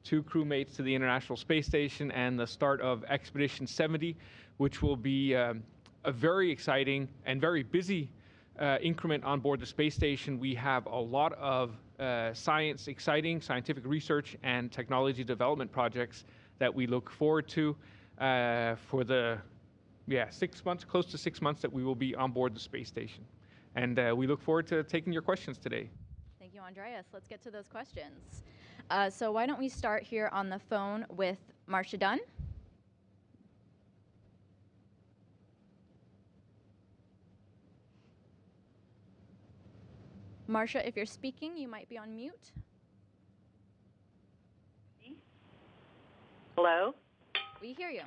2 crewmates to the International Space Station and the start of Expedition 70, which will be a very exciting and very busy increment on board the space station. We have a lot of exciting scientific research and technology development projects that we look forward to for the 6 months, close to 6 months that we will be on board the space station. And we look forward to taking your questions today. Thank you, Andreas. Let's get to those questions. So why don't we start here on the phone with Marcia Dunn. Marcia, if you're speaking, you might be on mute. Hello? We hear you.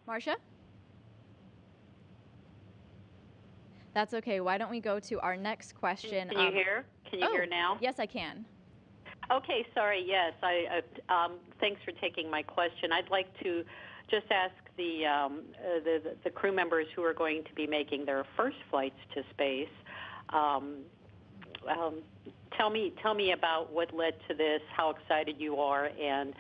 Marcia? That's okay. Why don't we go to our next question? Can you hear? Can you hear now? Yes, I can. Okay, sorry. Yes, thanks for taking my question. I'd like to just ask the crew members who are going to be making their first flights to space. Tell me about what led to this, how excited you are, and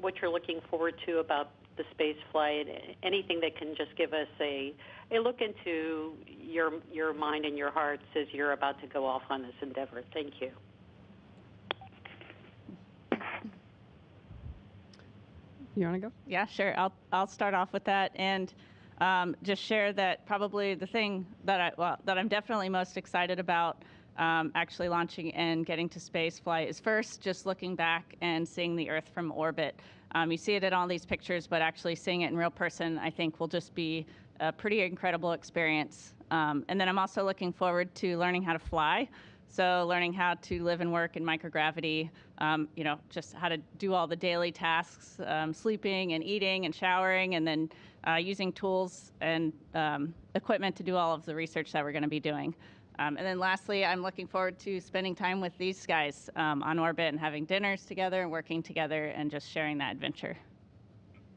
what you're looking forward to about the space flight. Anything that can just give us a look into your mind and your hearts as you're about to go off on this endeavor. Thank you. You want to go? Yeah, sure. I'll start off with that and just share that probably the thing that I'm definitely most excited about actually launching and getting to space flight is first just looking back and seeing the Earth from orbit. You see it in all these pictures, but actually seeing it in real person, I think, will just be a pretty incredible experience. And then I'm also looking forward to learning how to fly. So learning how to live and work in microgravity, just how to do all the daily tasks, sleeping and eating and showering, and then using tools and equipment to do all of the research that we're going to be doing. And then lastly, I'm looking forward to spending time with these guys on orbit and having dinners together and working together and just sharing that adventure.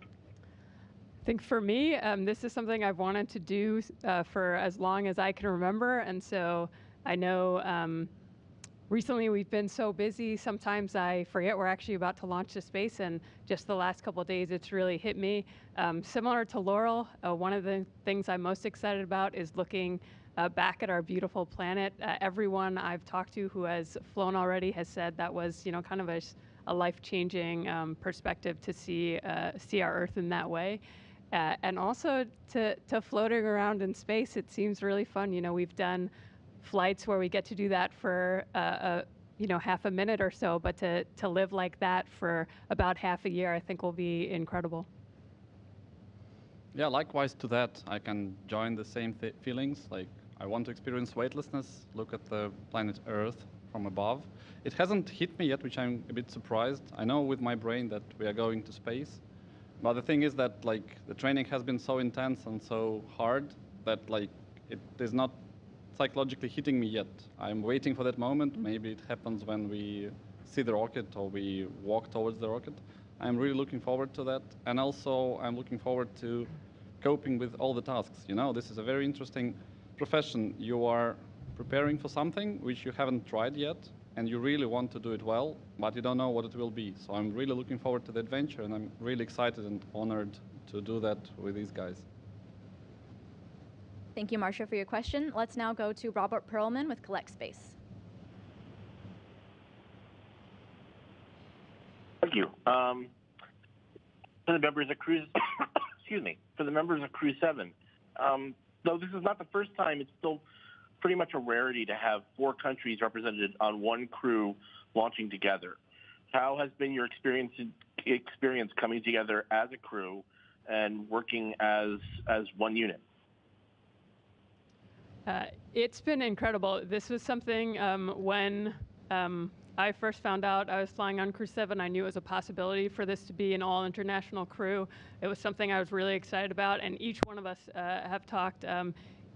I think for me, this is something I've wanted to do for as long as I can remember. And so I know recently we've been so busy, sometimes I forget we're actually about to launch to space. And just the last couple of days, it's really hit me. Similar to Laurel, one of the things I'm most excited about is looking back at our beautiful planet. Everyone I've talked to who has flown already has said that was, kind of a life-changing perspective to see our Earth in that way. And also to floating around in space, it seems really fun. We've done flights where we get to do that for half a minute or so, but to live like that for about half a year, I think will be incredible. Yeah, likewise to that, I can join the same feelings. Like, I want to experience weightlessness, look at the planet Earth from above. It hasn't hit me yet, which I'm a bit surprised. I know with my brain that we are going to space, but the thing is that the training has been so intense and so hard that it is not psychologically hitting me yet. I'm waiting for that moment. Maybe it happens when we see the rocket or we walk towards the rocket. I'm really looking forward to that. And also I'm looking forward to coping with all the tasks. This is a very interesting profession. You are preparing for something which you haven't tried yet, and you really want to do it well, but you don't know what it will be. So I'm really looking forward to the adventure, and I'm really excited and honored to do that with these guys. Thank you, Marcia, for your question. Let's now go to Robert Perlman with Collect Space. Thank you. For the members of Crew, for the members of Crew-7, though this is not the first time, it's still pretty much a rarity to have 4 countries represented on one crew launching together. How has been your experience coming together as a crew and working as one unit? It's been incredible. This was something when I first found out I was flying on Crew-7, I knew it was a possibility for this to be an all-international crew. It was something I was really excited about, and each one of us have talked.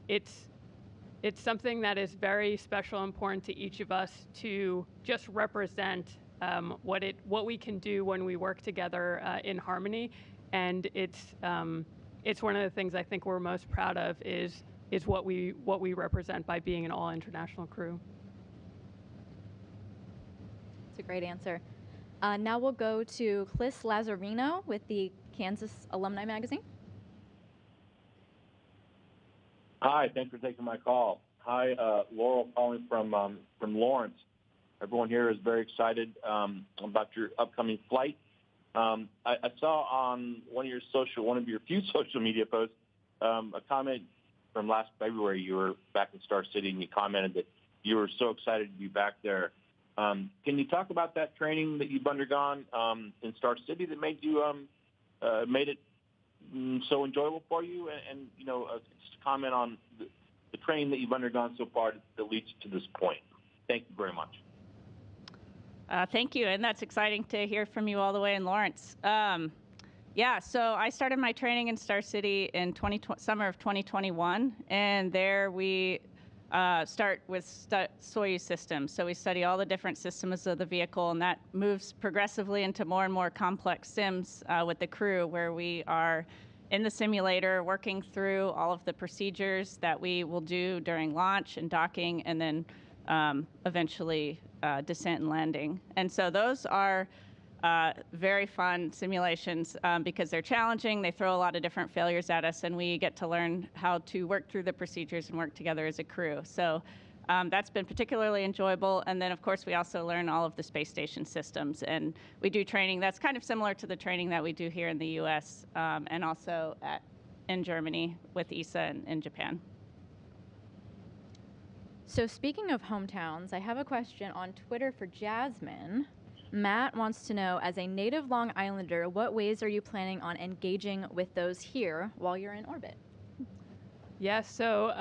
It's something that is very special and important to each of us to just represent what we can do when we work together in harmony. And it's one of the things I think we're most proud of is is what we represent by being an all-international crew. It's a great answer. Now we'll go to Clis Lazarino with the Kansas Alumni Magazine. Hi, thanks for taking my call. Hi, Laurel calling from Lawrence. Everyone here is very excited about your upcoming flight. I saw on one of your few social media posts a comment from last February. You were back in Star City, and you commented that you were so excited to be back there. Can you talk about that training that you've undergone in Star City that made it so enjoyable for you? And just comment on the training that you've undergone so far that leads to this point. Thank you very much. Thank you, and that's exciting to hear from you all the way in Lawrence. Yeah, so I started my training in Star City in summer of 2021, and there we start with Soyuz systems. So we study all the different systems of the vehicle, and that moves progressively into more and more complex sims with the crew, where we are in the simulator working through all of the procedures that we will do during launch and docking, and then eventually descent and landing. And so those are very fun simulations because they're challenging. They throw a lot of different failures at us, and we get to learn how to work through the procedures and work together as a crew. So that's been particularly enjoyable. And then, of course, we also learn all of the space station systems. And we do training that's kind of similar to the training that we do here in the U.S. And also in Germany with ESA and in Japan. So speaking of hometowns, I have a question on Twitter for Jasmine. Matt wants to know, as a native Long Islander, what ways are you planning on engaging with those here while you're in orbit? Yes, so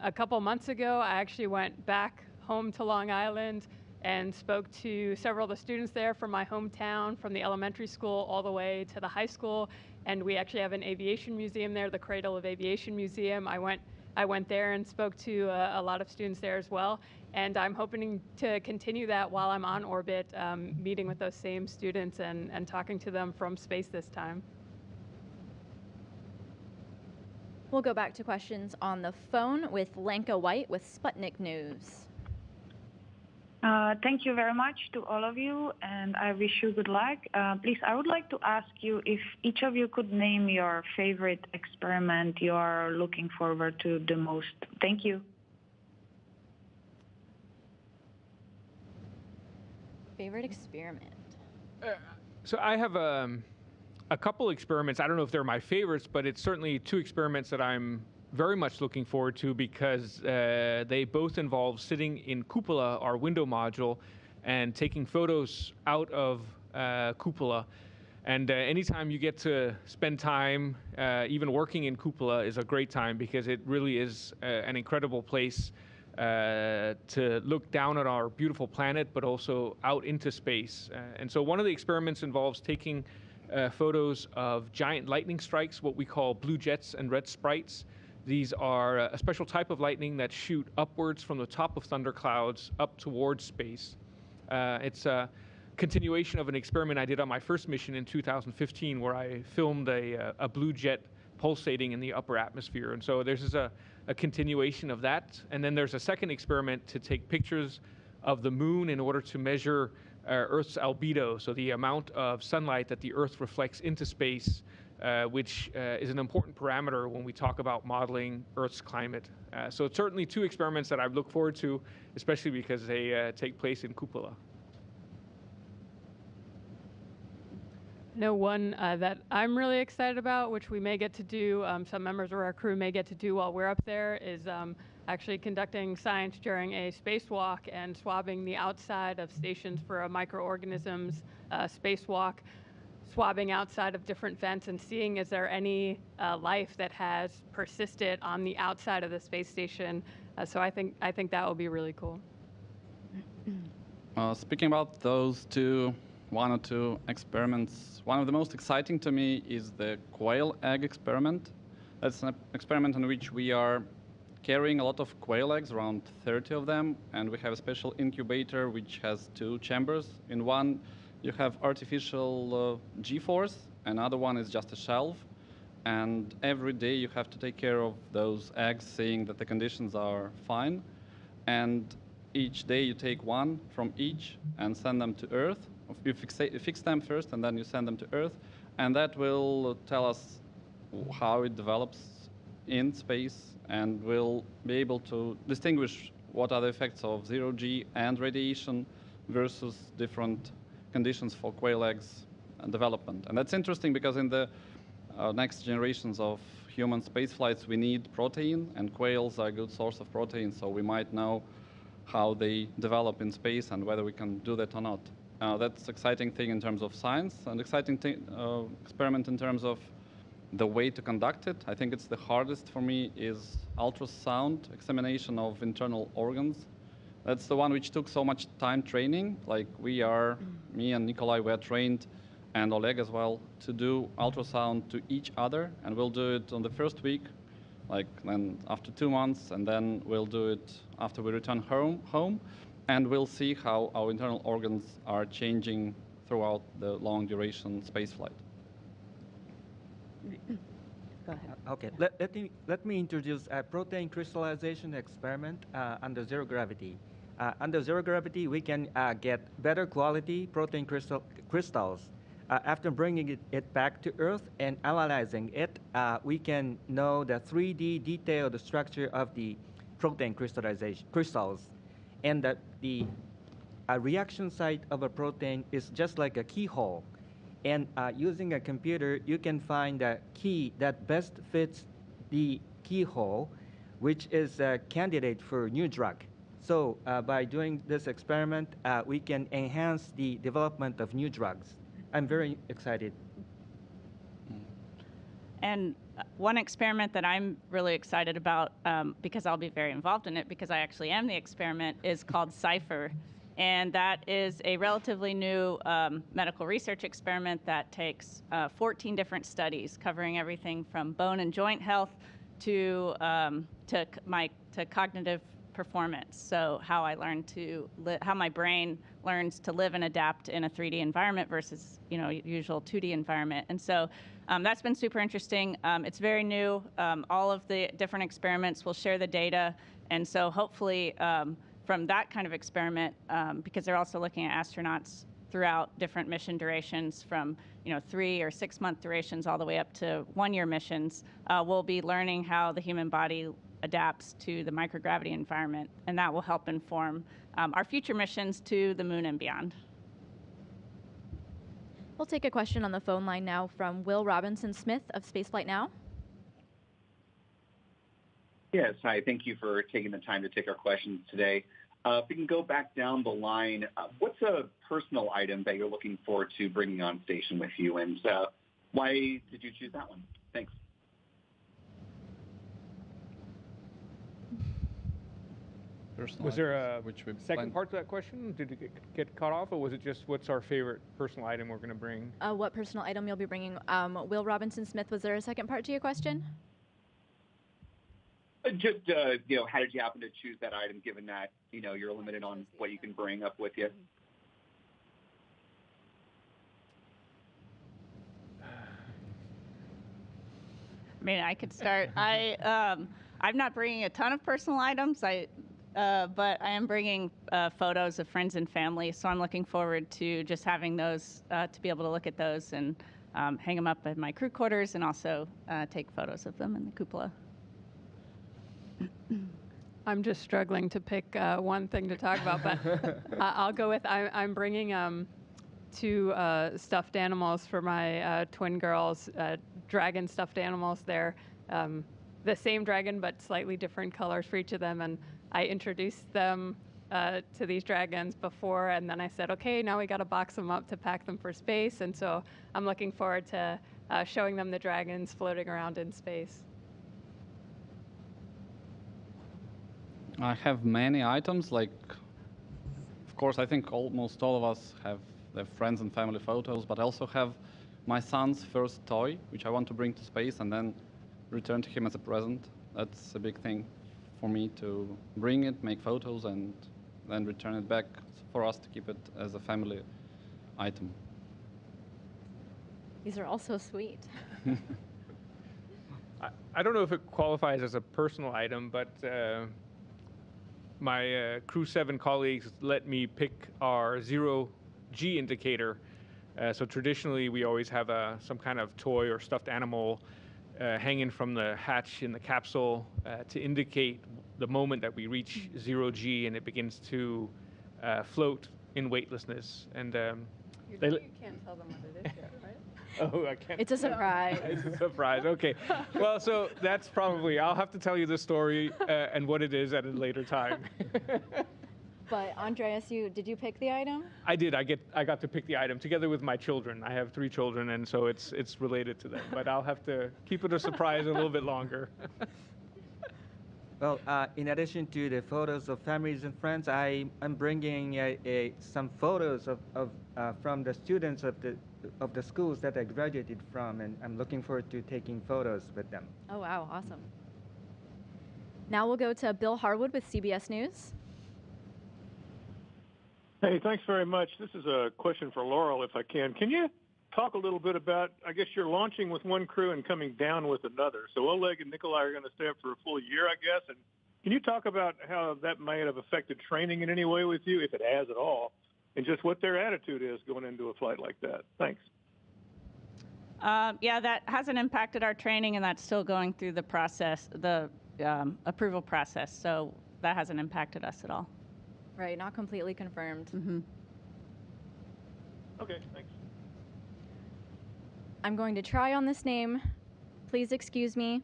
a couple months ago, I actually went back home to Long Island and spoke to several of the students there from my hometown, from the elementary school all the way to the high school. And we actually have an aviation museum there, the Cradle of Aviation Museum. I went there and spoke to a lot of students there as well. And I'm hoping to continue that while I'm on orbit, meeting with those same students and talking to them from space this time. We'll go back to questions on the phone with Lenka White with Sputnik News. Thank you very much to all of you, and I wish you good luck. Please, I would like to ask you if each of you could name your favorite experiment you are looking forward to the most. Thank you. Favorite experiment? So I have a couple experiments. I don't know if they're my favorites, but it's certainly two experiments that I'm very much looking forward to because they both involve sitting in Cupola, our window module, and taking photos out of Cupola. And anytime you get to spend time, even working in Cupola is a great time because it really is an incredible place to look down at our beautiful planet, but also out into space. And so one of the experiments involves taking photos of giant lightning strikes, what we call blue jets and red sprites. These are a special type of lightning that shoot upwards from the top of thunderclouds up towards space. It's a continuation of an experiment I did on my first mission in 2015 where I filmed a blue jet pulsating in the upper atmosphere. And so there's a continuation of that. And then there's a second experiment to take pictures of the moon in order to measure Earth's albedo, so the amount of sunlight that the Earth reflects into space, which is an important parameter when we talk about modeling Earth's climate. So it's certainly two experiments that I look forward to, especially because they take place in Cupola. No, one that I'm really excited about, which we may get to do, some members of our crew may get to do while we're up there, is actually conducting science during a spacewalk and swabbing the outside of stations for a microorganisms spacewalk, swabbing outside of different vents and seeing is there any life that has persisted on the outside of the space station. So I think that will be really cool. Speaking about those one or two experiments, one of the most exciting to me is the quail egg experiment. That's an experiment in which we are carrying a lot of quail eggs, around 30 of them, and we have a special incubator which has two chambers. In one, you have artificial G-force, another one is just a shelf, and every day you have to take care of those eggs, seeing that the conditions are fine. And each day you take one from each and send them to Earth. You fix them first, and then you send them to Earth, and that will tell us how it develops in space, and we'll be able to distinguish what are the effects of zero-G and radiation versus different conditions for quail eggs and development. And that's interesting because in the next generations of human space flights, we need protein, and quails are a good source of protein, so we might know how they develop in space and whether we can do that or not. That's exciting thing in terms of science, and exciting experiment in terms of the way to conduct it. I think it's the hardest for me is ultrasound examination of internal organs. That's the one which took so much time training. Like me and Nikolai were trained, and Oleg as well, to do ultrasound to each other, and we'll do it on the first week, like then after 2 months, and then we'll do it after we return home, and we'll see how our internal organs are changing throughout the long duration space flight. Go ahead. Okay, let me introduce a protein crystallization experiment under zero gravity. Under zero gravity, we can get better quality protein crystals. After bringing it back to Earth and analyzing it, we can know the 3D detailed structure of the protein crystals. And the reaction site of a protein is just like a keyhole. And using a computer, you can find a key that best fits the keyhole, which is a candidate for new drug. So by doing this experiment, we can enhance the development of new drugs. I'm very excited. And one experiment that I'm really excited about, because I'll be very involved in it, because I actually am the experiment, is called CIPHER. And that is a relatively new medical research experiment that takes 14 different studies covering everything from bone and joint health to cognitive performance. So how I learn to how my brain learns to live and adapt in a 3D environment versus usual 2D environment. And so that's been super interesting. It's very new. All of the different experiments will share the data, and so hopefully from that kind of experiment, because they're also looking at astronauts throughout different mission durations from 3 or 6 month durations all the way up to 1-year missions, we'll be learning how the human body adapts to the microgravity environment, and that will help inform our future missions to the moon and beyond. We'll take a question on the phone line now from Will Robinson-Smith of Spaceflight Now. Yes, hi. Thank you for taking the time to take our questions today. If we can go back down the line, what's a personal item that you're looking forward to bringing on station with you, and why did you choose that one? Thanks. Was there a second part to that question? Did it get cut off, or was it just what's our favorite personal item we're going to bring? What personal item you'll be bringing? Will Robinson-Smith, was there a second part to your question? Just, how did you happen to choose that item, given that, you're limited on what you can bring up with you? I mean, I could start. I'm not bringing a ton of personal items, but I am bringing photos of friends and family, so I'm looking forward to just having those, to be able to look at those and hang them up in my crew quarters, and also take photos of them in the cupola. I'm just struggling to pick one thing to talk about, but I'll go with I'm bringing 2 stuffed animals for my twin girls, dragon stuffed animals. They're the same dragon, but slightly different colors for each of them, and I introduced them to these dragons before, and then I said, okay, now we got to box them up to pack them for space, and so I'm looking forward to showing them the dragons floating around in space. I have many items, of course, I think almost all of us have their friends and family photos, but I also have my son's first toy, which I want to bring to space and then return to him as a present. That's a big thing for me, to bring it, make photos, and then return it back for us to keep it as a family item. These are all so sweet. I don't know if it qualifies as a personal item, but my Crew-7 colleagues let me pick our zero-G indicator. So traditionally, we always have some kind of toy or stuffed animal hanging from the hatch in the capsule to indicate the moment that we reach zero-G and it begins to float in weightlessness. And You can't tell them what it is yet, right? oh, I can't. It's a surprise. It's a surprise. Okay. Well, so that's probably, I'll have to tell you the story and what it is at a later time. But Andreas, did you pick the item? I did. I got to pick the item together with my children. I have 3 children, and so it's related to them. But I'll have to keep it a surprise a little bit longer. Well, in addition to the photos of families and friends, I'm bringing some photos of from the students of the schools that I graduated from, and I'm looking forward to taking photos with them. Oh, wow. Awesome. Now we'll go to Bill Harwood with CBS News. Hey, thanks very much. This is a question for Laurel, if I can. Can you talk a little bit about, I guess you're launching with one crew and coming down with another. So Oleg and Nikolai are going to stay up for a full year, I guess. And can you talk about how that might have affected training in any way with you, if it has at all, and just what their attitude is going into a flight like that? Thanks. Yeah, that hasn't impacted our training, and that's still going through the process, the approval process. So that hasn't impacted us at all. Right, not completely confirmed. Mm-hmm. Okay, thanks. I'm going to try on this name. Please excuse me.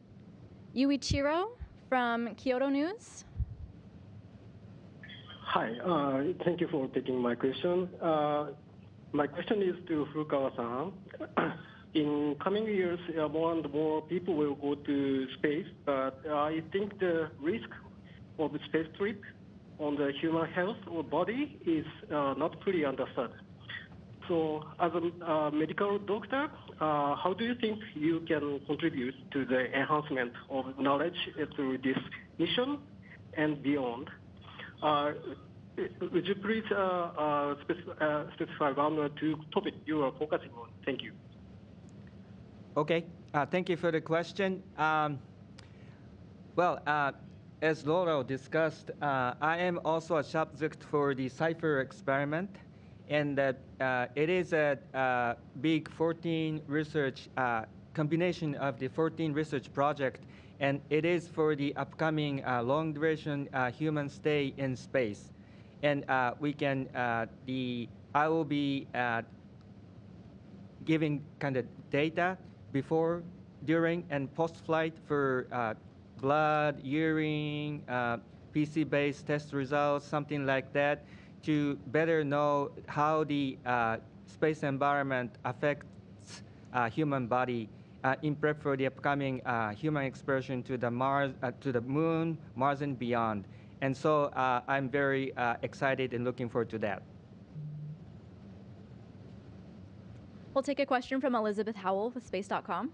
Yuichiro from Kyoto News. Hi, thank you for taking my question. My question is to Furukawa-san. In coming years, more and more people will go to space, but I think the risk of the space trip on the human health or body is not fully understood. So as a medical doctor, how do you think you can contribute to the enhancement of knowledge through this mission and beyond? Would you please specify one or two topics you are focusing on? Thank you. Okay, thank you for the question. As Laurel discussed, I am also a subject for the CIPHER experiment, and it is a big 14 research combination of the 14 research project, and it is for the upcoming long duration human stay in space. And I will be giving kind of data before, during, and post-flight for blood, urine, PC-based test results, something like that, to better know how the space environment affects human body in prep for the upcoming human excursion to the moon, Mars, and beyond. And so I'm very excited and looking forward to that. We'll take a question from Elizabeth Howell with Space.com.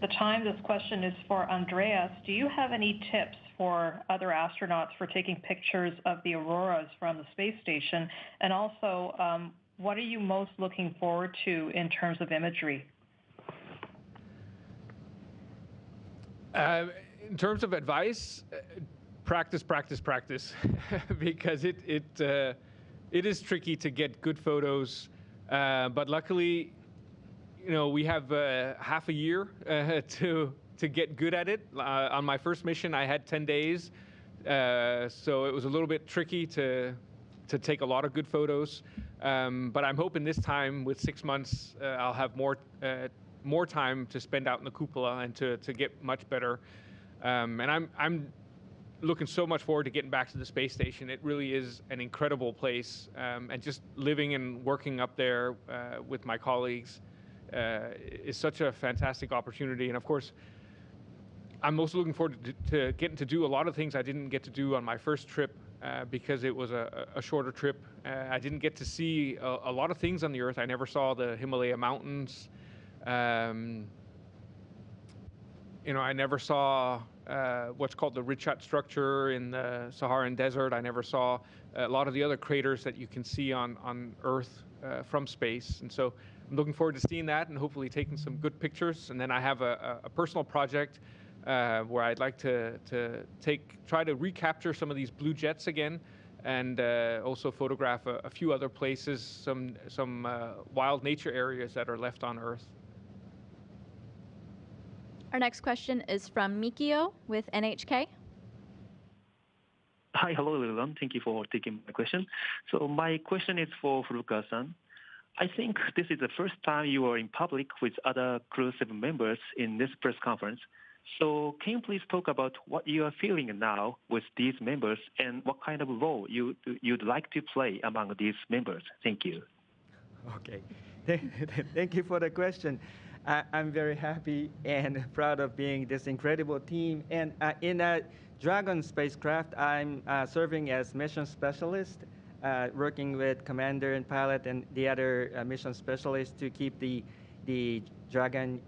The time, this question is for Andreas. Do you have any tips for other astronauts for taking pictures of the auroras from the space station? And also, what are you most looking forward to in terms of imagery? In terms of advice, practice, practice, practice, because it is tricky to get good photos, but luckily, we have half a year to get good at it. On my first mission, I had 10 days, so it was a little bit tricky to take a lot of good photos. But I'm hoping this time, with 6 months, I'll have more time to spend out in the cupola and to get much better. And I'm looking so much forward to getting back to the space station. It really is an incredible place, and just living and working up there with my colleagues is such a fantastic opportunity. And of course, I'm most looking forward to getting to do a lot of things I didn't get to do on my first trip because it was a shorter trip. I didn't get to see a lot of things on the Earth. I never saw the Himalaya mountains. I never saw what's called the Richat structure in the Saharan desert. I never saw a lot of the other craters that you can see on Earth from space. And so I'm looking forward to seeing that and hopefully taking some good pictures. And then I have a personal project where I'd like to try to recapture some of these blue jets again, and also photograph a few other places, some wild nature areas that are left on Earth. Our next question is from Mikio with NHK. Hi, hello everyone. Thank you for taking my question. So my question is for Furukawa-san. I think this is the first time you are in public with other Crew-7 members in this press conference. So can you please talk about what you are feeling now with these members and what kind of role you'd like to play among these members? Thank you. Okay. Thank you for the question. I'm very happy and proud of being this incredible team. And in a Dragon spacecraft, I'm serving as mission specialist, working with commander and pilot and the other mission specialists to keep the Dragon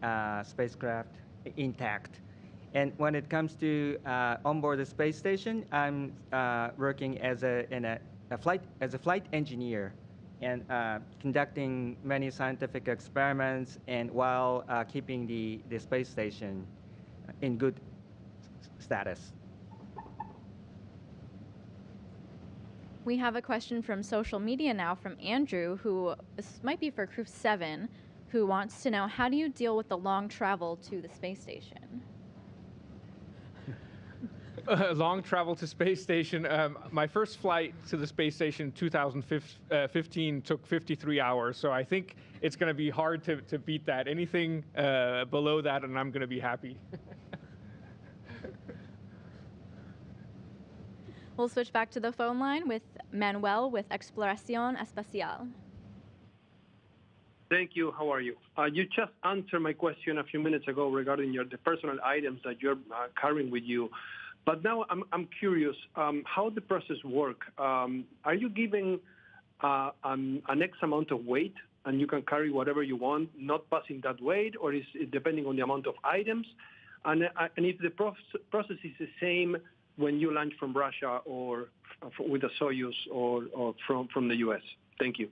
spacecraft intact. And when it comes to onboard the space station, I'm working as a flight engineer and conducting many scientific experiments and while keeping the space station in good status. We have a question from social media now from Andrew, who this might be for Crew-7, who wants to know, how do you deal with the long travel to the space station? Long travel to space station. My first flight to the space station in 2015 took 53 hours, so I think it's going to be hard to beat that. Anything below that, and I'm going to be happy. We'll switch back to the phone line with Manuel with Exploración Espacial. Thank you. How are you? You just answered my question a few minutes ago regarding the personal items that you're carrying with you. But now I'm curious how the process works. Are you giving an X amount of weight and you can carry whatever you want, not passing that weight, or is it depending on the amount of items? And if the process is the same when you launch from Russia or with a Soyuz or from the U.S.? Thank you.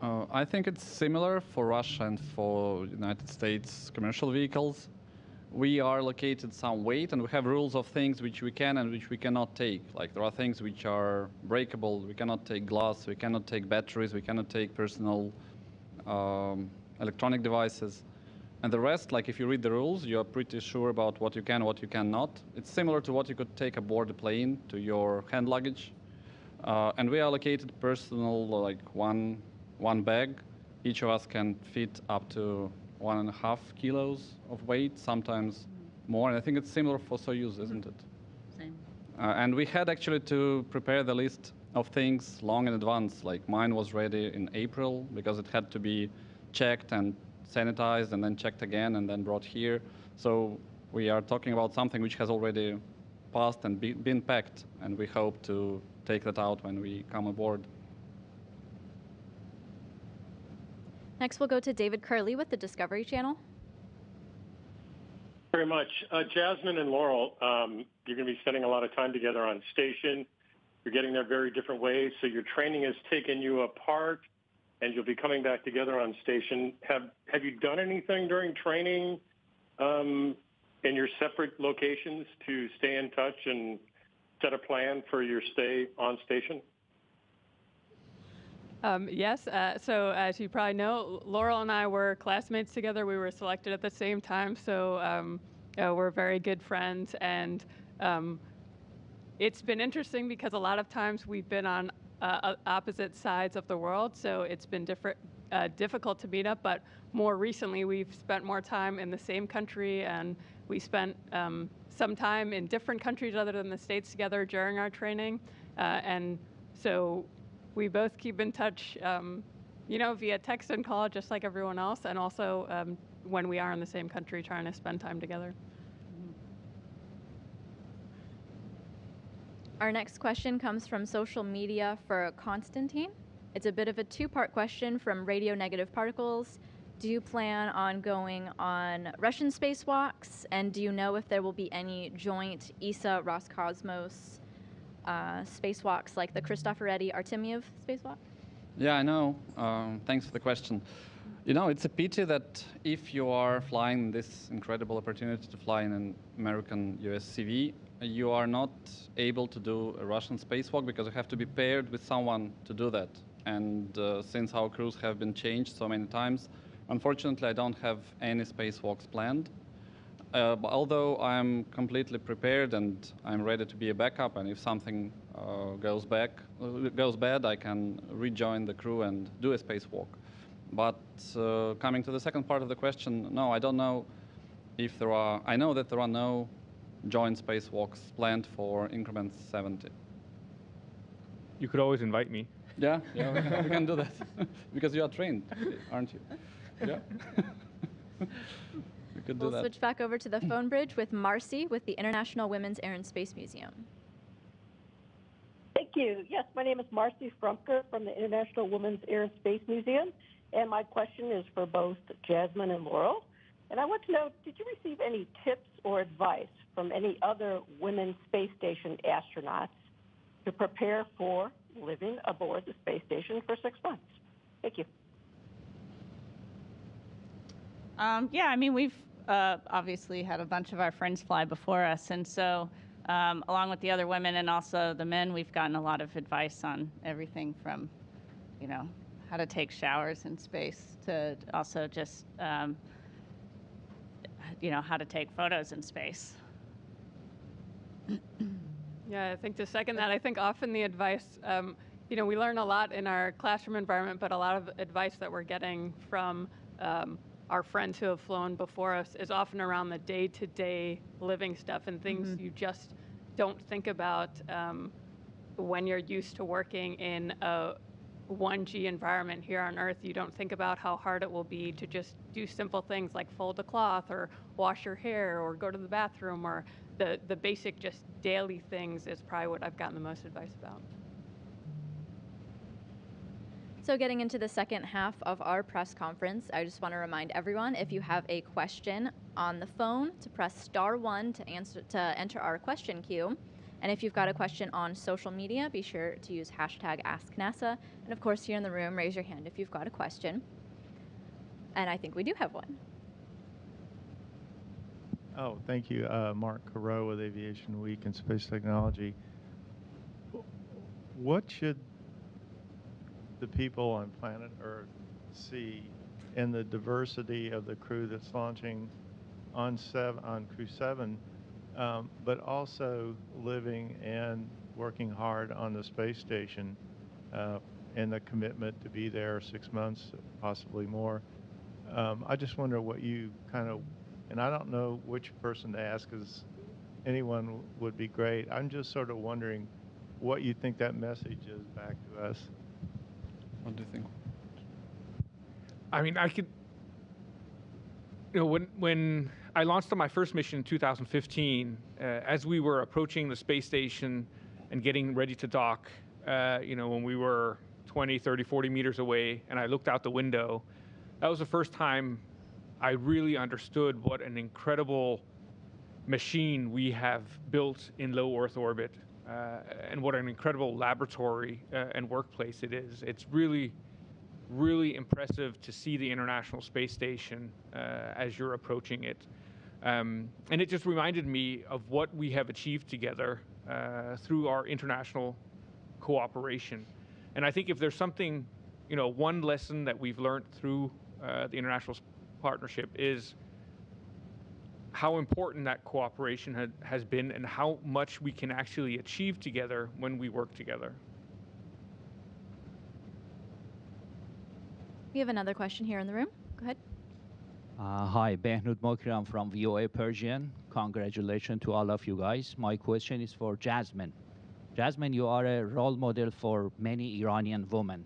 I think it's similar for Russia and for United States commercial vehicles. We are allocated some weight, and we have rules of things which we can and which we cannot take. Like there are things which are breakable. We cannot take glass. We cannot take batteries. We cannot take personal electronic devices. And the rest, like if you read the rules, you're pretty sure about what you can, what you cannot. It's similar to what you could take aboard a plane to your hand luggage. And we allocated personal, like one bag. Each of us can fit up to 1.5 kilos of weight, sometimes more. And I think it's similar for Soyuz, isn't it? Same. And we had actually to prepare the list of things long in advance. Like mine was ready in April because it had to be checked and sanitized and then checked again and then brought here. So we are talking about something which has already passed and been packed, and we hope to take that out when we come aboard. Next, we'll go to David Curley with the Discovery Channel. Very much. Jasmine and Laurel, you're going to be spending a lot of time together on station. You're getting there very different ways, so your training has taken you apart, and you'll be coming back together on station. Have you done anything during training in your separate locations to stay in touch and set a plan for your stay on station? Yes. So as you probably know, Laurel and I were classmates together. We were selected at the same time, so we're very good friends. And it's been interesting because a lot of times we've been on opposite sides of the world, so it's been difficult to meet up. But more recently, we've spent more time in the same country, and we spent some time in different countries other than the States together during our training. And so we both keep in touch, via text and call, just like everyone else, and also when we are in the same country, trying to spend time together. Our next question comes from social media for Konstantin. It's a bit of a two-part question from Radio Negative Particles. Do you plan on going on Russian spacewalks? And do you know if there will be any joint ESA-Roscosmos spacewalks like the Cristoforetti-Artemyev spacewalk? Yeah, I know. Thanks for the question. You know, it's a pity that if you are flying this incredible opportunity to fly in an American USCV, you are not able to do a Russian spacewalk because you have to be paired with someone to do that. And since our crews have been changed so many times, unfortunately, I don't have any spacewalks planned. But although I'm completely prepared and I'm ready to be a backup, and if something goes bad, I can rejoin the crew and do a spacewalk. But coming to the second part of the question, no, I don't know if there are. I know that there are no joint spacewalks planned for increment 70. You could always invite me. Yeah, we can do that because you are trained, aren't you? Yeah. We could do We'll that. switch back over to the phone bridge with Marcy with the International Women's Air and Space Museum. Thank you. Yes, my name is Marcy Frumker from the International Women's Air and Space Museum, and my question is for both Jasmine and Laurel. And I want to know, did you receive any tips or advice from any other women space station astronauts to prepare for living aboard the space station for 6 months? Thank you. Yeah, I mean, we've obviously had a bunch of our friends fly before us, and so along with the other women and also the men, we've gotten a lot of advice on everything from, you know, how to take showers in space to also just, you know, how to take photos in space. Yeah, I think to second that, I think often the advice, you know, we learn a lot in our classroom environment, but a lot of advice that we're getting from our friends who have flown before us is often around the day-to-day living stuff and things you just don't think about when you're used to working in a 1G environment here on Earth. You don't think about how hard it will be to just do simple things like fold a cloth or wash your hair or go to the bathroom, or the basic just daily things is probably what I've gotten the most advice about. So getting into the second half of our press conference, I just want to remind everyone, if you have a question on the phone, to press *1 to enter our question queue. And if you've got a question on social media, be sure to use #AskNASA. And of course, here in the room, raise your hand if you've got a question. And I think we do have one. Oh, thank you. Mark Carreau with Aviation Week and Space Technology. What should the people on planet Earth see in the diversity of the crew that's launching on Crew-7, but also living and working hard on the space station, and the commitment to be there 6 months, possibly more? I just wonder what you kind of, and I don't know which person to ask, because anyone would be great. I'm just sort of wondering what you think that message is back to us. What do you think? I mean, I could, you know, when I launched on my first mission in 2015, as we were approaching the space station and getting ready to dock, you know, when we were 20, 30, 40 meters away, and I looked out the window, that was the first time I really understood what an incredible machine we have built in low Earth orbit, and what an incredible laboratory and workplace it is. It's really, really impressive to see the International Space Station as you're approaching it. And it just reminded me of what we have achieved together through our international cooperation. And I think if there's something, you know, one lesson that we've learned through the international partnership is how important that cooperation has been, and how much we can actually achieve together when we work together. We have another question here in the room. Go ahead. Hi, Behnud Mokri. I'm from VOA Persian. Congratulations to all of you guys. My question is for Jasmine. Jasmine, you are a role model for many Iranian women.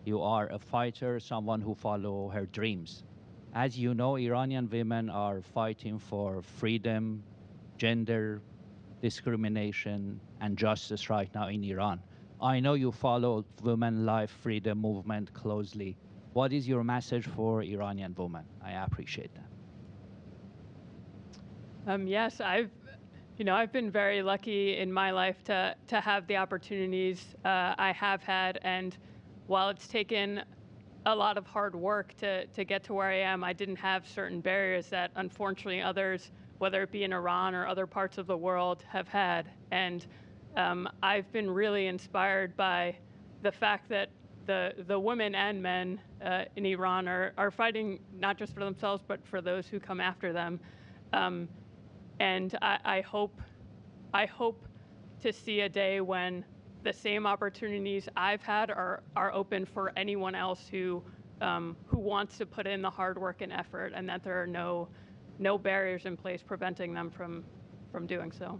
You are a fighter, someone who follows her dreams. As you know, Iranian women are fighting for freedom, gender discrimination, and justice right now in Iran. I know you follow women life freedom movement closely. What is your message for Iranian women? I appreciate that. Yes, I've been very lucky in my life to have the opportunities I have had, and while it's taken a lot of hard work to get to where I am. I didn't have certain barriers that unfortunately others, whether it be in Iran or other parts of the world, have had. And I've been really inspired by the fact that the women and men in Iran are fighting not just for themselves, but for those who come after them. And I hope to see a day when the same opportunities I've had are open for anyone else who wants to put in the hard work and effort, and that there are no barriers in place preventing them from doing so.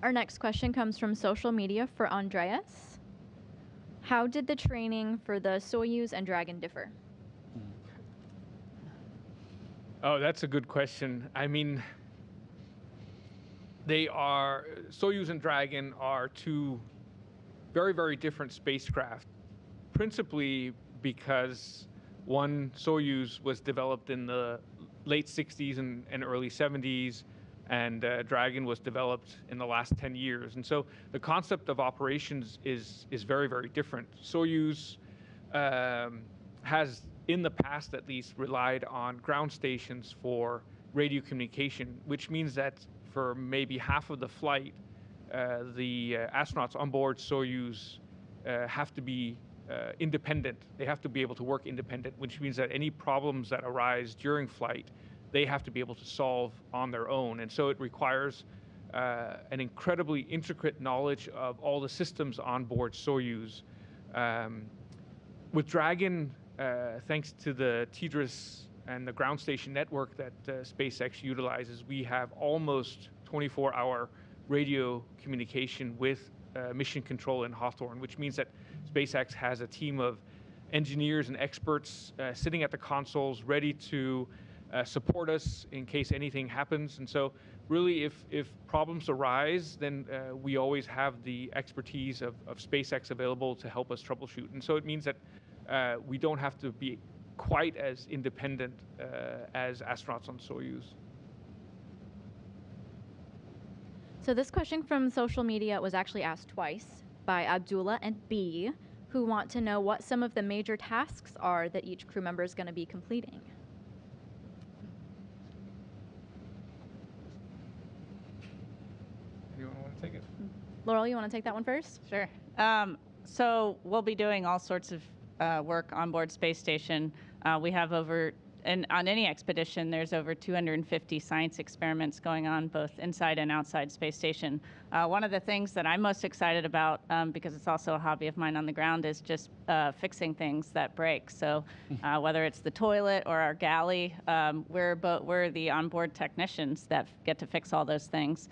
Our next question comes from social media for Andreas. How did the training for the Soyuz and Dragon differ? Oh, that's a good question. I mean, Soyuz and Dragon are two very, very different spacecraft, principally because one, Soyuz, was developed in the late 60s and early 70s, and Dragon was developed in the last 10 years. And so the concept of operations is very, very different. Soyuz has, in the past at least, relied on ground stations for radio communication, which means that for maybe half of the flight, the astronauts on board Soyuz have to be independent. They have to be able to work independent, which means that any problems that arise during flight, they have to be able to solve on their own. And so it requires an incredibly intricate knowledge of all the systems on board Soyuz. With Dragon, thanks to the TDRS and the ground station network that SpaceX utilizes, we have almost 24-hour radio communication with mission control in Hawthorne, which means that SpaceX has a team of engineers and experts sitting at the consoles ready to support us in case anything happens. And so really, if problems arise, then we always have the expertise of SpaceX available to help us troubleshoot. And so it means that we don't have to be quite as independent as astronauts on Soyuz. So this question from social media was actually asked twice by Abdullah and B, who want to know what some of the major tasks are that each crew member is going to be completing. Anyone want to take it? Laurel, you want to take that one first? Sure. So we'll be doing all sorts of work on board space station. We have and on any expedition, there's over 250 science experiments going on both inside and outside space station. One of the things that I'm most excited about, because it's also a hobby of mine on the ground, is just fixing things that break. So whether it's the toilet or our galley, we're the onboard technicians that get to fix all those things,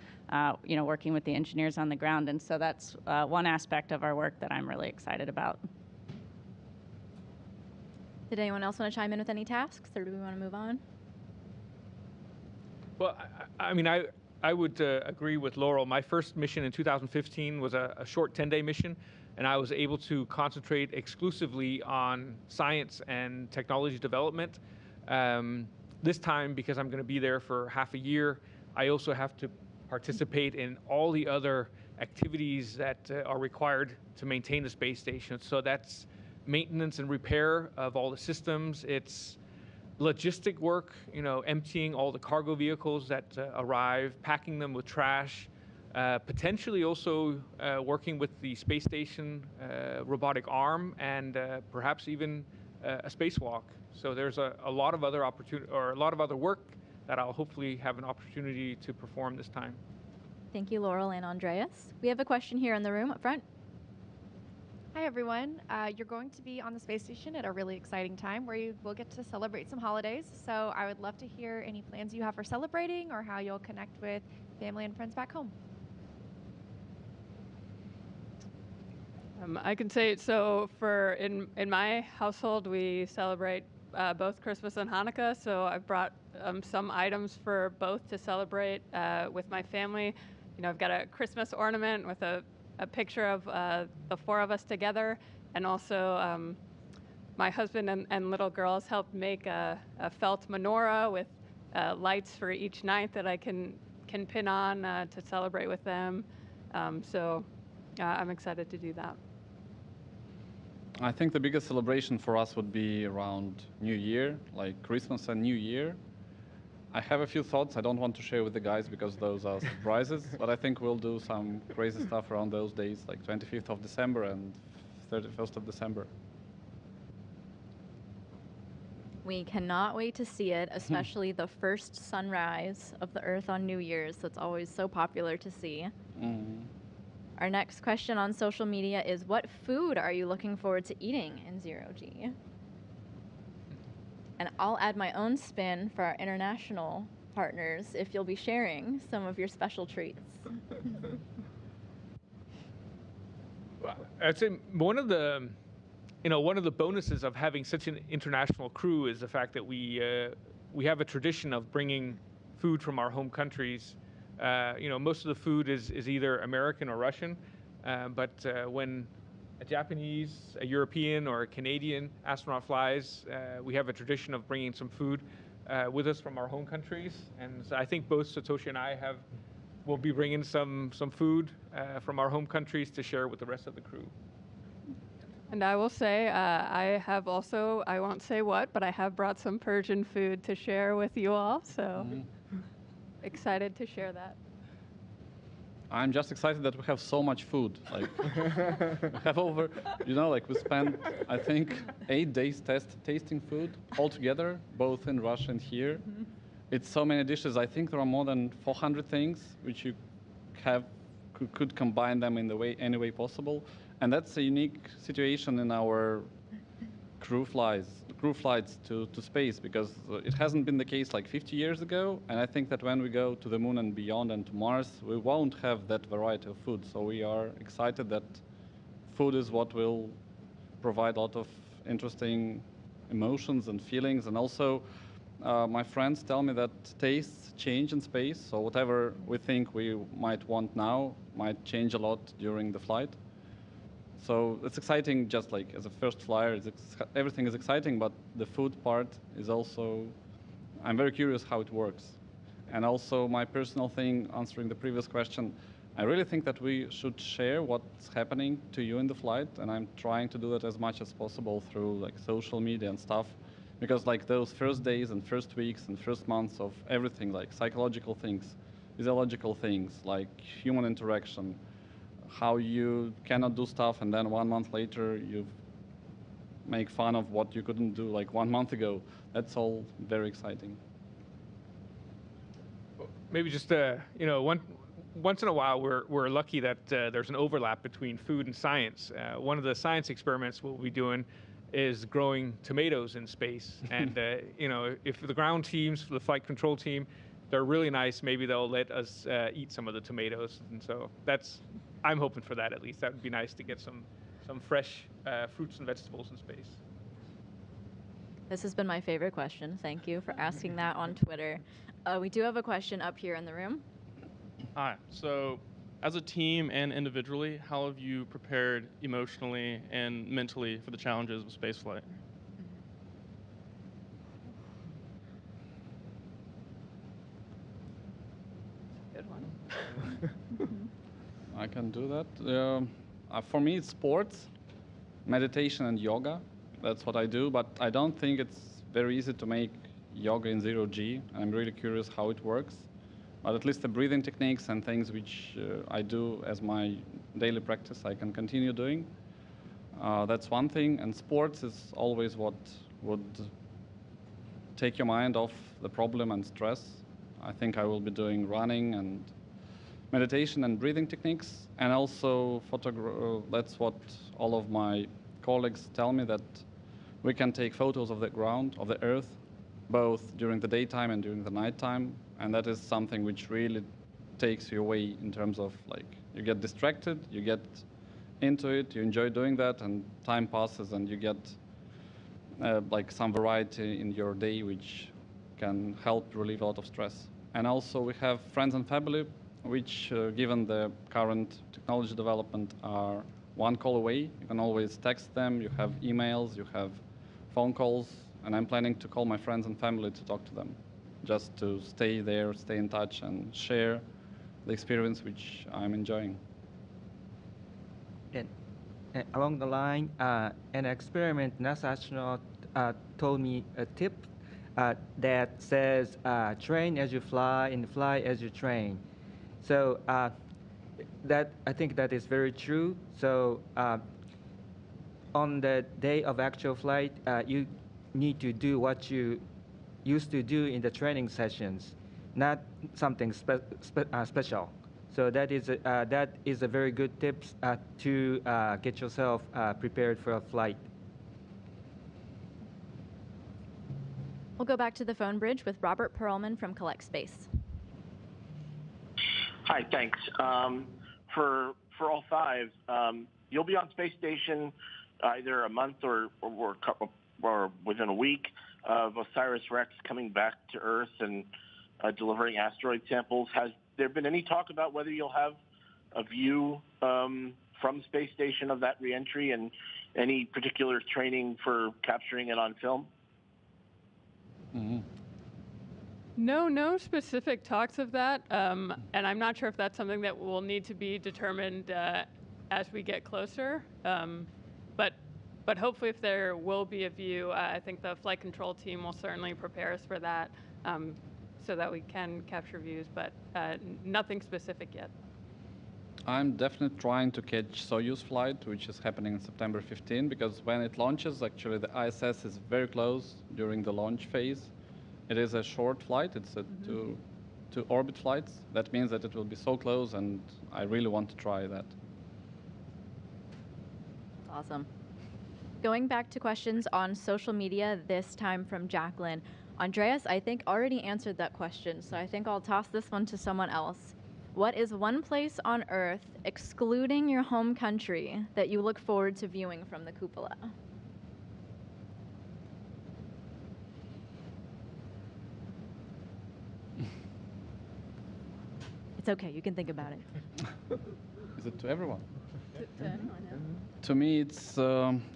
working with the engineers on the ground. And so that's one aspect of our work that I'm really excited about. Did anyone else want to chime in with any tasks, or do we want to move on? Well, I mean, I would agree with Laurel. My first mission in 2015 was a short 10-day mission, and I was able to concentrate exclusively on science and technology development. This time, because I'm going to be there for half a year, I also have to participate in all the other activities that are required to maintain the space station. So that's maintenance and repair of all the systems. It's logistic work, emptying all the cargo vehicles that arrive, packing them with trash, potentially also working with the space station robotic arm, and perhaps even a spacewalk. So there's a lot of other opportunity, or a lot of other work that I'll hopefully have an opportunity to perform this time. Thank you, Laurel and Andreas. We have a question here in the room up front. Hi, everyone. You're going to be on the space station at a really exciting time where you will get to celebrate some holidays. So I would love to hear any plans you have for celebrating or how you'll connect with family and friends back home. I can say, so in my household, we celebrate both Christmas and Hanukkah. So I've brought some items for both to celebrate with my family. I've got a Christmas ornament with a picture of the four of us together, and also my husband and little girls helped make a felt menorah with lights for each night that I can pin on to celebrate with them. So I'm excited to do that. I think the biggest celebration for us would be around New Year, like Christmas and New Year. I have a few thoughts I don't want to share with the guys because those are surprises, but I think we'll do some crazy stuff around those days, like 25th of December and 31st of December. We cannot wait to see it, especially the first sunrise of the Earth on New Year's. That's always so popular to see. Our next question on social media is, what food are you looking forward to eating in Zero-G? And I'll add my own spin for our international partners if you'll be sharing some of your special treats. I'd say one of the bonuses of having such an international crew is the fact that we have a tradition of bringing food from our home countries. Most of the food is either American or Russian, but when a Japanese, a European, or a Canadian astronaut flies, we have a tradition of bringing some food with us from our home countries. And so I think both Satoshi and I will be bringing some food from our home countries to share with the rest of the crew. And I will say, I have also, I won't say what, but I have brought some Persian food to share with you all. So excited to share that. I'm just excited that we have so much food. Like, we have over, we spent, I think, 8 days tasting food altogether, both in Russia and here. It's so many dishes. I think there are more than 400 things which you could combine them in any way possible. And that's a unique situation in our crew flights to space, because it hasn't been the case like 50 years ago. And I think that when we go to the moon and beyond and to Mars, we won't have that variety of food. So we are excited that food is what will provide a lot of interesting emotions and feelings. And also, my friends tell me that tastes change in space. So whatever we think we might want now might change a lot during the flight. So it's exciting, just like as a first flyer, everything is exciting, but the food part is also, I'm very curious how it works. And also my personal thing, answering the previous question, I really think that we should share what's happening to you in the flight, and I'm trying to do that as much as possible through like social media and stuff, because like those first days and first weeks and first months of everything, like psychological things, physiological things, like human interaction, how you cannot do stuff and then 1 month later you make fun of what you couldn't do like 1 month ago. That's all very exciting. Maybe just once in a while we're lucky that there's an overlap between food and science. One of the science experiments we'll be doing is growing tomatoes in space. And if the ground teams, the flight control team, they're really nice, maybe they'll let us eat some of the tomatoes. And so I'm hoping for that at least. That would be nice to get some fresh fruits and vegetables in space. This has been my favorite question. Thank you for asking that on Twitter. We do have a question up here in the room. Hi. So as a team and individually, how have you prepared emotionally and mentally for the challenges of spaceflight? Good one. I can do that. For me, it's sports, meditation, and yoga. That's what I do, but I don't think it's very easy to make yoga in Zero-G. I'm really curious how it works. But at least the breathing techniques and things which I do as my daily practice, I can continue doing. That's one thing. And sports is always what would take your mind off the problem and stress. I think I will be doing running and meditation and breathing techniques, and also that's what all of my colleagues tell me, that we can take photos of the ground, of the Earth, both during the daytime and during the nighttime, and that is something which really takes you away in terms of like you get distracted, you get into it, you enjoy doing that, and time passes and you get like some variety in your day which can help relieve a lot of stress. And also we have friends and family which, given the current technology development, are one call away. You can always text them, you have emails, you have phone calls, and I'm planning to call my friends and family to talk to them, just to stay there, stay in touch, and share the experience which I'm enjoying. along the line, an experiment NASA astronaut told me a tip that says train as you fly and fly as you train. So that I think that is very true. So on the day of actual flight, you need to do what you used to do in the training sessions, not something special. So that is a very good tip to get yourself prepared for a flight. We'll go back to the phone bridge with Robert Perlman from Collect Space. Hi, thanks. For all five, you'll be on space station either a month or within a week of OSIRIS-REx coming back to Earth and delivering asteroid samples. Has there been any talk about whether you'll have a view from space station of that reentry and any particular training for capturing it on film? Mm-hmm. No specific talks of that, and I'm not sure if that's something that will need to be determined as we get closer. But hopefully, if there will be a view, I think the flight control team will certainly prepare us for that, so that we can capture views. But nothing specific yet. I'm definitely trying to catch Soyuz flight, which is happening on September 15, because when it launches, actually the ISS is very close during the launch phase. It is a short flight. It's a two orbit flights. That means that it will be so close, and I really want to try that. Awesome. Going back to questions on social media, this time from Jacqueline. Andreas, I think, already answered that question, so I think I'll toss this one to someone else. What is one place on Earth, excluding your home country, that you look forward to viewing from the cupola? It's okay, you can think about it. Is it to everyone? To anyone, yeah. To me, it's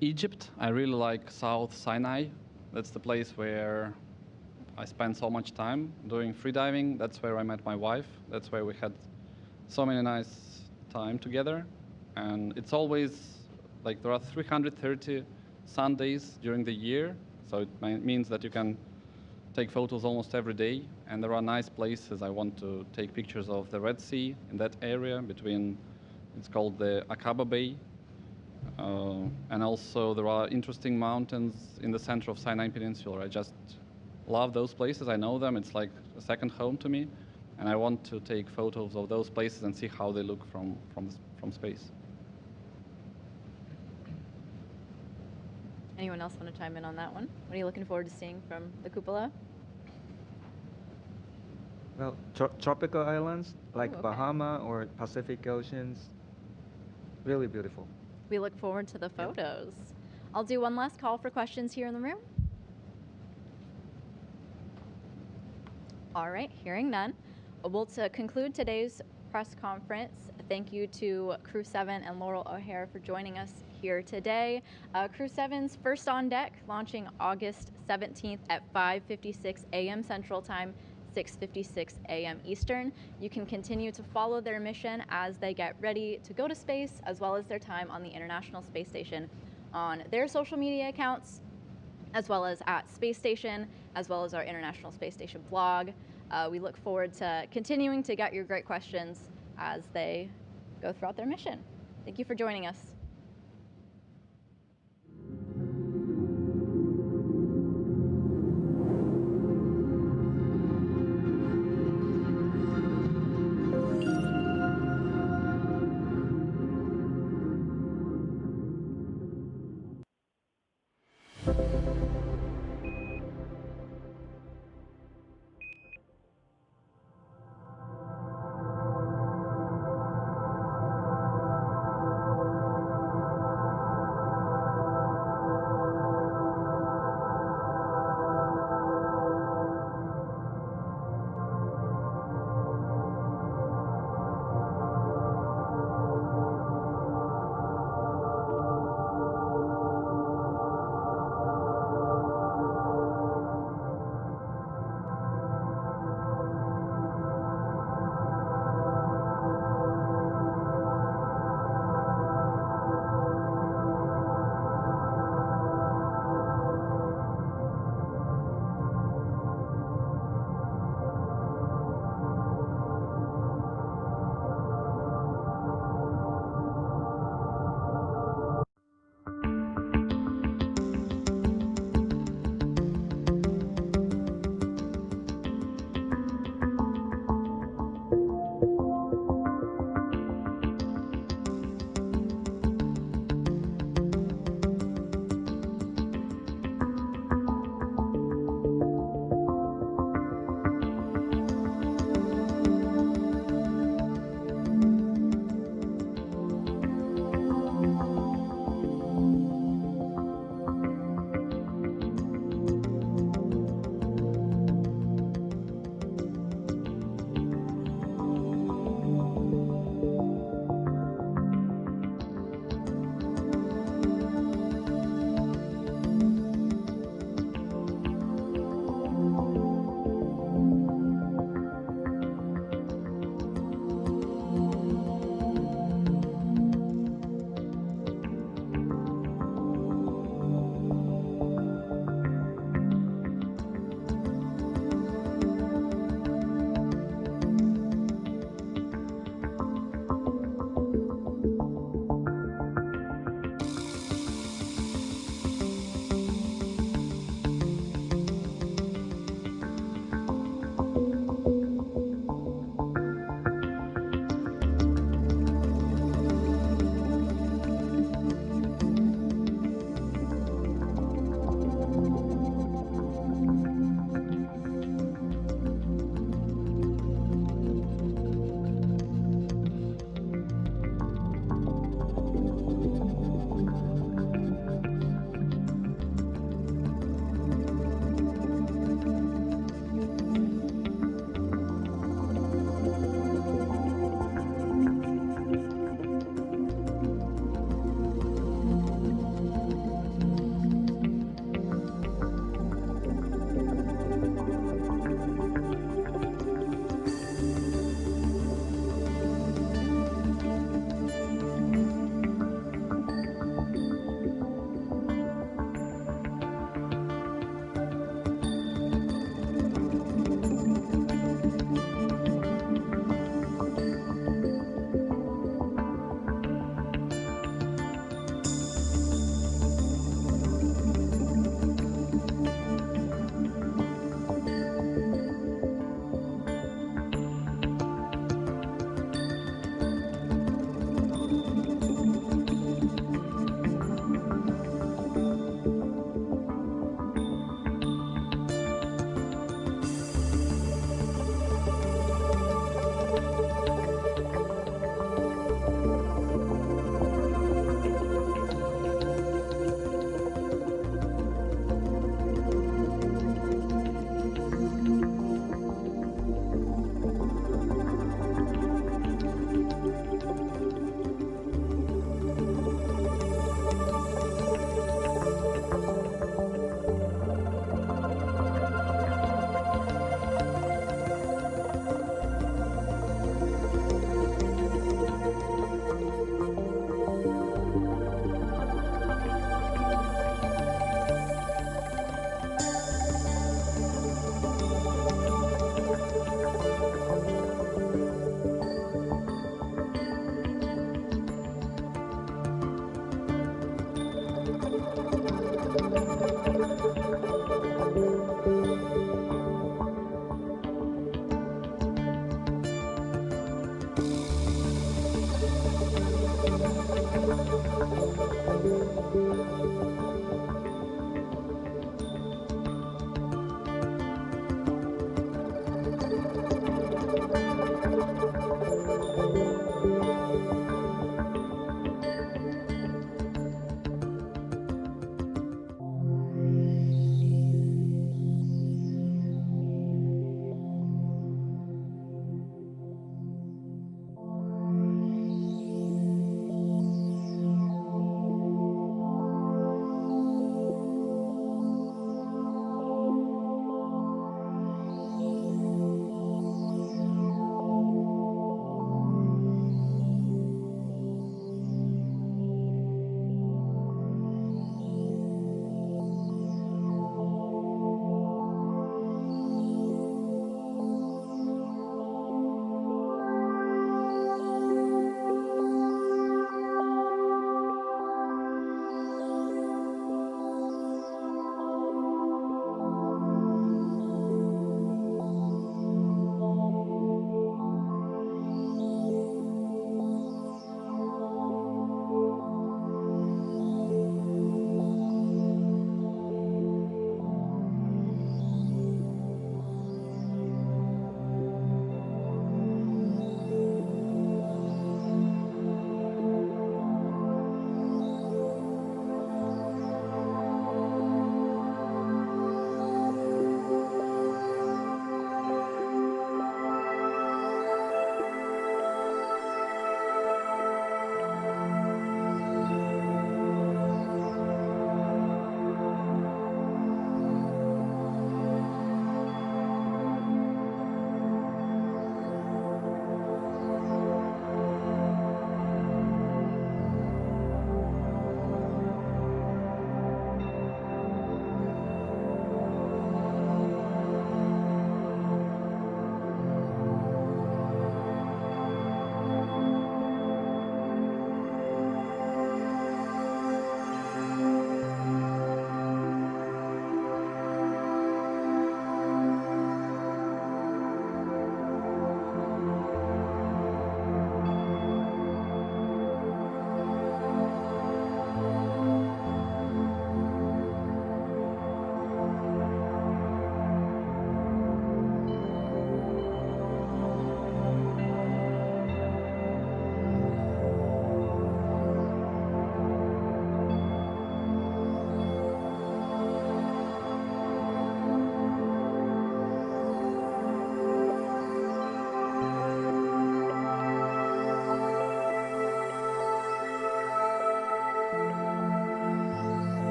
Egypt. I really like South Sinai. That's the place where I spent so much time doing freediving. That's where I met my wife. That's where we had so many nice time together. And it's always like there are 330 Sundays during the year. So it means that you can take photos almost every day. And there are nice places. I want to take pictures of the Red Sea in that area between, it's called the Aqaba Bay. And also there are interesting mountains in the center of Sinai Peninsula. I just love those places. I know them. It's like a second home to me. And I want to take photos of those places and see how they look from space. Anyone else want to chime in on that one? What are you looking forward to seeing from the cupola? Well, tropical islands like Ooh, okay. Bahama or Pacific Oceans, really beautiful. We look forward to the photos. I'll do one last call for questions here in the room. All right, hearing none. Well, to conclude today's press conference, thank you to Crew-7 and Laurel O'Hare for joining us here today. Crew-7's first on deck, launching August 17th at 5:56 a.m. Central Time, 6:56 a.m. Eastern. You can continue to follow their mission as they get ready to go to space, as well as their time on the International Space Station on their social media accounts, as well as at Space Station, as well as our International Space Station blog. We look forward to continuing to get your great questions as they go throughout their mission. Thank you for joining us.